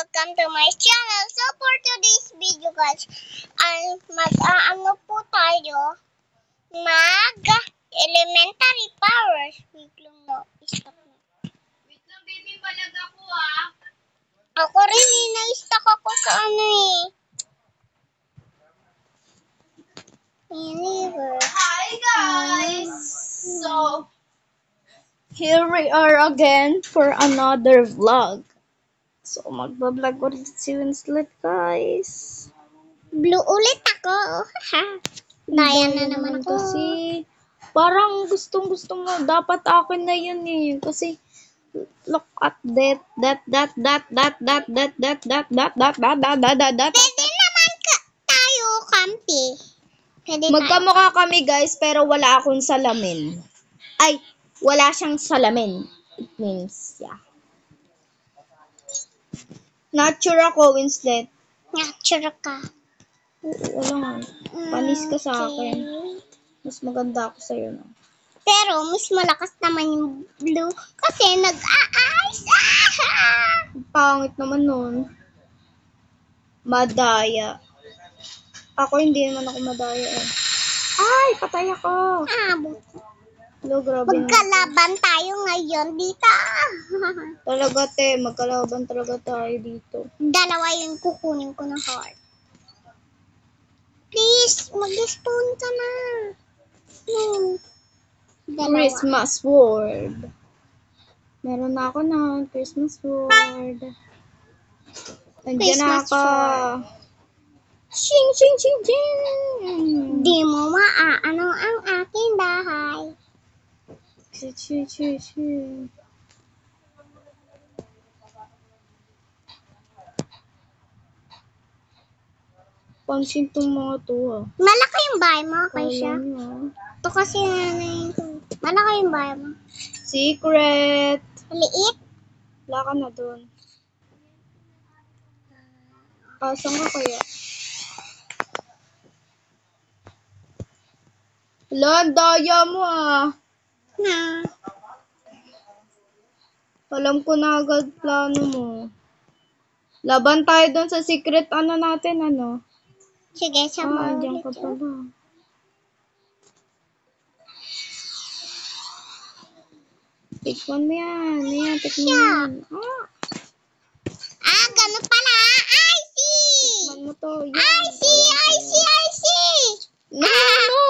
welcome to my channel. So for today's video guys, ay mag-aano po tayo, mag-elementary powers. Wait lang mo, stop mo. Wait lang baby, balag ako ah. Ako rin na-stuck ako sa ano eh. Universe. Hi guys! So, Here we are again for another vlog. So, magbablog ulit si Winslet, guys. Blue ulit ako. Daya na naman ako. Kasi, parang gustong-gusto mo. Dapat akin na yun eh. Kasi, look at that. Pwede naman tayo, kampi. Pwede tayo. Magkamukha kami, guys, pero wala akong salamin. Ay, wala siyang salamin. It means, yeah. Nature ako, Winslet. Nature ka. Wala nga. Panis ka sa akin. Mas maganda ako sa'yo, no? Pero, mas malakas naman yung blue kasi nag-a-ice. Pangit naman nun. Madaya. Ako, hindi naman ako madaya eh. Ay, patay ako. Hello, grabe na. Magkalaban tayo ngayon dito. Talaga, te. Magkalaban talaga tayo dito. Dalawa yung kukunin ko ng heart. Please, mag-spawn ka na. Dalawa. Christmas World. Meron na ako na Christmas World. Nandiyan na Christmas ako. World. Shing, shing, shing, shing. Di mo maaano ang aking bahay. Chi, chi, chi. Pansin tong mga to, ah. Malaki yung bahay mo, Kaisha. Alam niyo, ah. Ito kasi nanay ko. Malaki yung bahay mo. Secret. Maliit. Wala ka na doon. Saan ka kaya? Wala, ang daya mo ah. Na. Alam ko na agad plano mo. Laban tayo doon sa secret ano natin, ano? Sige, sama Andiyan ulit ka yun. pala. Tikman mo yan. Ayan, tikman mo yan. Ganun pala. I see. Tikman mo to. Yan. I see. No, no.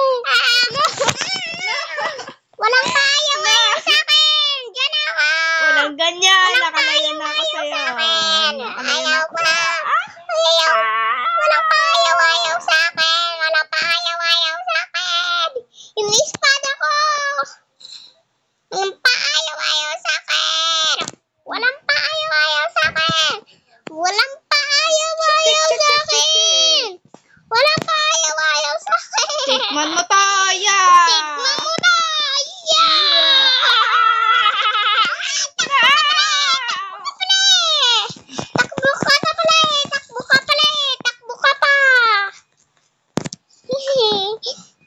Walang kaya sa akin. Diyan ako. Walang ganyan. Walang Nakalayo na ako ayaw sa'yo. sa akin. Nakalayo na Ayaw ako pa. sa'yo. Ayaw. Walang ayaw sa akin. Walang ayaw sa akin. Yung espada ko. Walang ayaw sa akin. Walang ayaw sa akin. Walang ayaw sa akin. Walang ayaw sa akin. Tikman mo to. Tikman Yan. mo na. Takbo ka pa.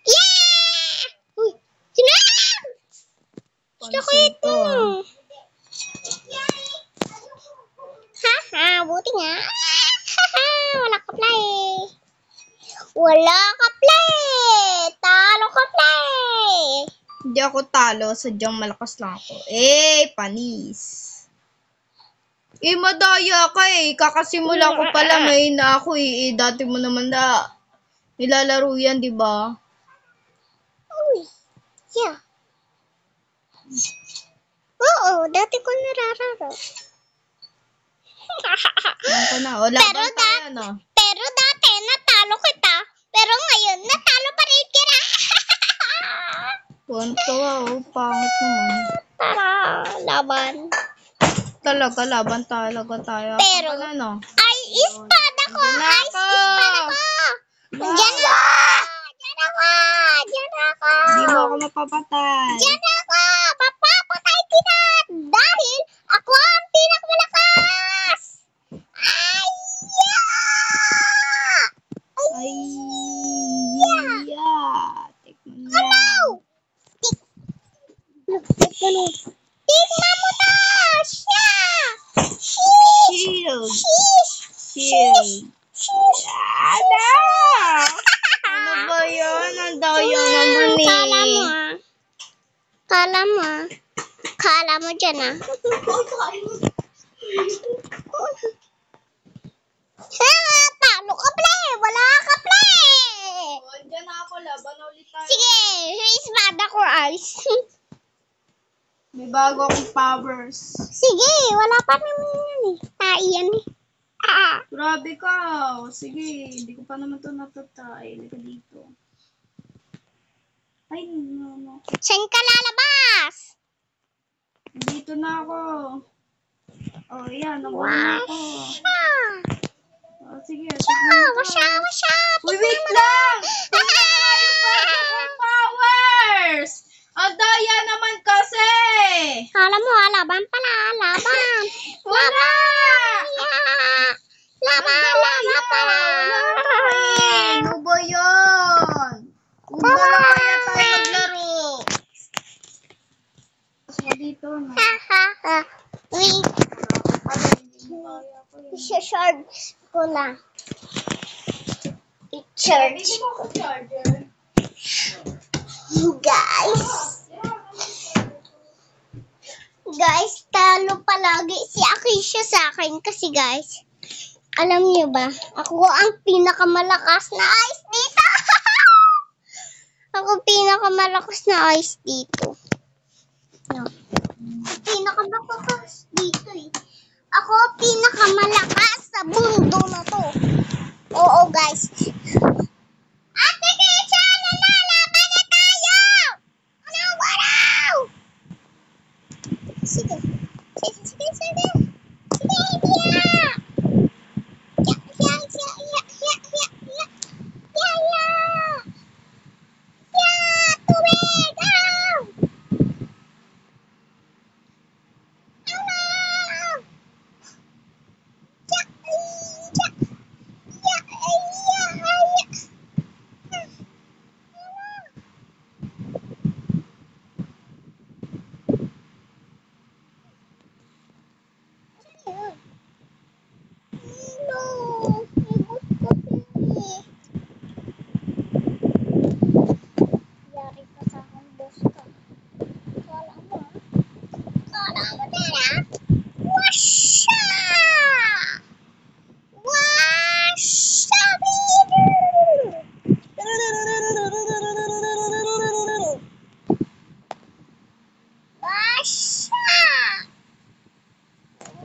Yeah! Uy, sinam! Gusto ko ito. Buti nga. Wala ka play. Talo ka play. Hindi ako talo. Sadyang malakas lang ako. Panis. Madaya ka eh. Kakasimula ko pala may na ako eh. Dati mo naman na nilalaro yan, di ba? Uy. Yeah. Oo, dati ko narararo. Alam ko na. O, laban tayo, no? Pero dati, natalo kita. Pero ngayon, natalo pa rin kita. Punto, pangit naman. Tara, laban. Talaga, laban talaga tayo. Pero, Ako na, no? ay, espada ko. Diyan Ay, ako. espada ko. Diyan ako. Hindi mo ako mapapatay. Diyan ako. Papapatay kita. Dahil ako ang pinakamalakas. Ay, yeah. Tikman mo yan. Tignan mo to! Siya! Shield. shield. Ada! Ano ba yun? Ang daya naman eh. Kala mo dyan ah. Talo ka, play! Wala ka, play! Andiyan na ako, laban na ulit tayo. Sige, raise mada ko ice. May bago akong powers. Sige, wala pa naman yan eh. Taiyan eh. Grabe ka. Sige, hindi ko pa naman ito natatay. Halika dito. Ay, no. Saan ka lalabas? Dito na ako. Oh, yan. Nabuhay na ako. Oh, sige. Washa. Uy, wait lang! Wala na yung bago kong powers! Ang daya naman kasi! Kala mo, laban pala, laban. Wala! Laban pala. Ano ba yun? Kung dalawa yan tayo maglaro. So, dito na. Wait, isa-charge ko na. I-charge. Guys, talo palagi si Akisha sa akin kasi guys, alam niyo ba, ako ang pinakamalakas na ice dito. Ako pinakamalakas na ice dito. No. Pinakamalakas dito eh. Ako pinakamalakas sa mundo na to. Oo guys. Ate Keisha, nalalaban na tayo! Ano, waraw! Sige. Sige, Bia! Tubig! Yari ka sa akin, boss ka. Kala mo, tara. Washa! Washa!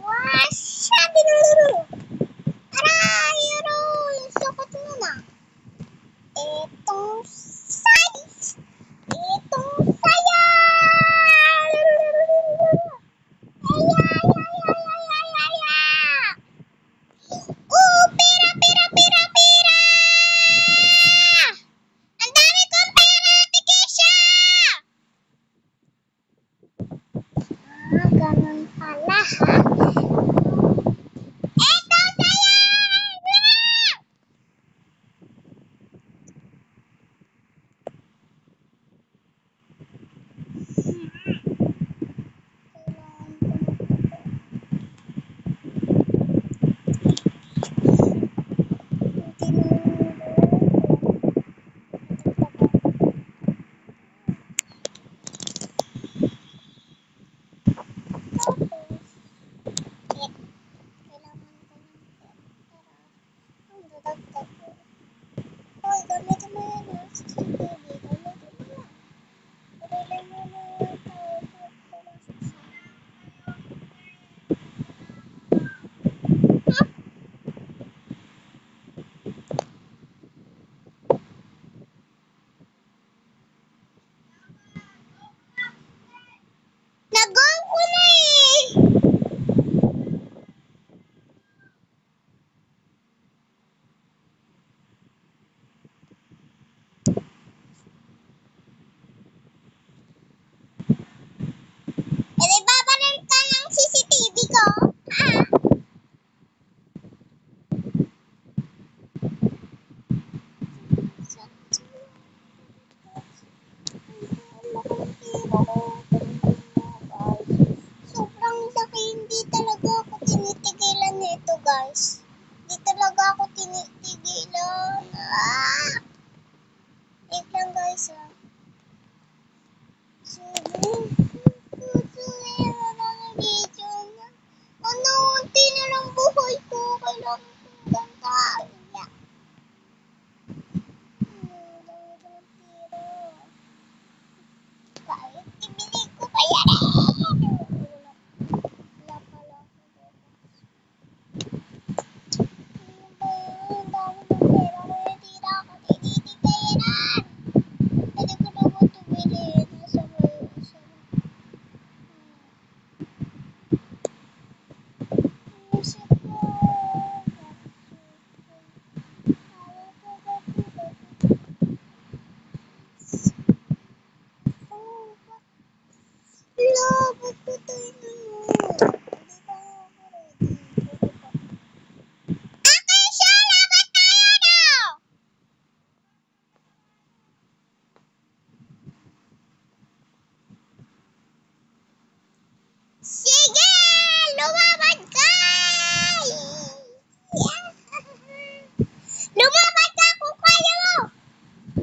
Washa! Aray, yung sukot mo na. Itong size. Itong saya. Pira. Ang dami kong pera, Ate Keisha. Ganun pala ha. Eto saya. Nagong ko na eh. Edi babaril ka ng CCTV ko? Ha? Sobrang laki, hindi talaga ako tinitigilan nito guys. Di talaga ako tinitigilan. Wait lang guys Susuero ng video na. Ano, unti na lang buhay ko. Kailangan kong gantaan niya. Kahit ibili ko pa yan. Wala pala ako. Ang dami ng pera ko. Hindi na ako tinitigilan. Pwede ko naman ito bilhin. Nasa may isip ko. Ba't ko tayo naman? Hindi pa ako ready. Okay, siya! Laban tayo now! Sige! Lumaban ka! Lumaban ka kung kaya mo!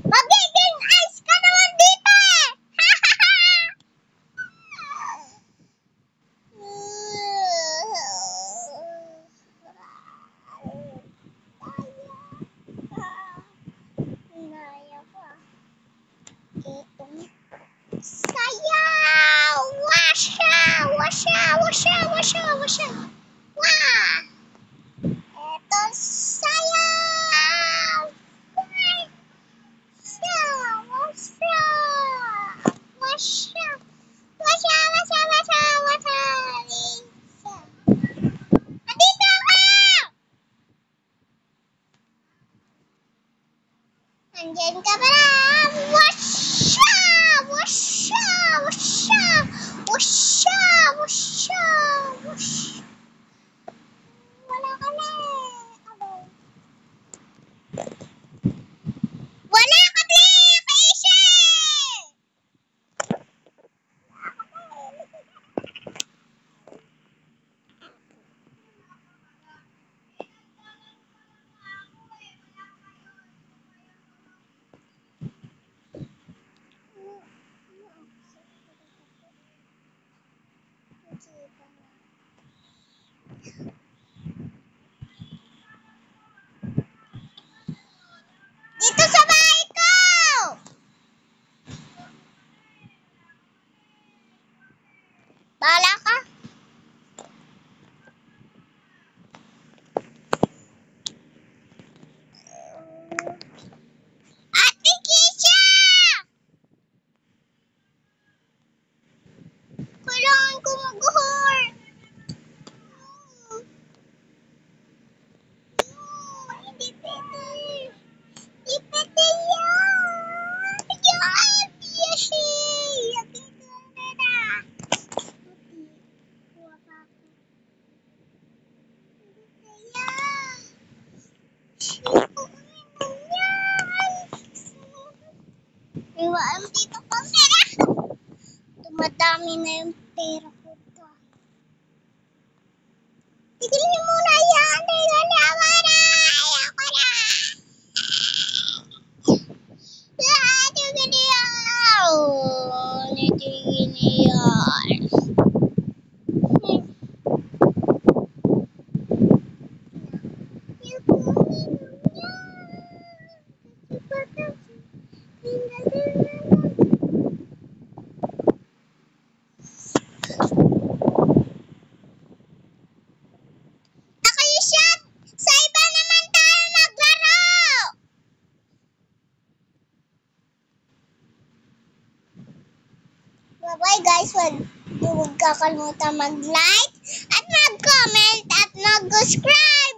Magiging ice ka naman dito eh! Inaya pa. Itong sayaw! Washa! Washa! Washa! Washa! Washa! Wah! Ito sayaw! Washa! Washa! Washa! Washa! Washa! Washa! Washa! Lisa! Andito ako! Andyan ka ba? Washa! Washa! Washa! Washa! Washa! Washa! Wala ka na eh. Wala ka na eh! Kaisip! Dito sa bahay ko! Bahala ka. Ate Kisha! Kailangan ko mag-hor. Hindi pwede. Hindi pwede yan. Yan! Yashi! Yakin ko na. Kuha pa ako. Hindi kaya. Iwaan dito pa pera. Tumadami na yung pera ko to. Tigilin niyo muna yan. Nilalawa na. Ayoko na. Tigilin yan. Tigilin yan. Sa iba naman tayo maglaro! Bye-bye guys, huwag kakalimutan mag-like at mag-comment at mag-subscribe!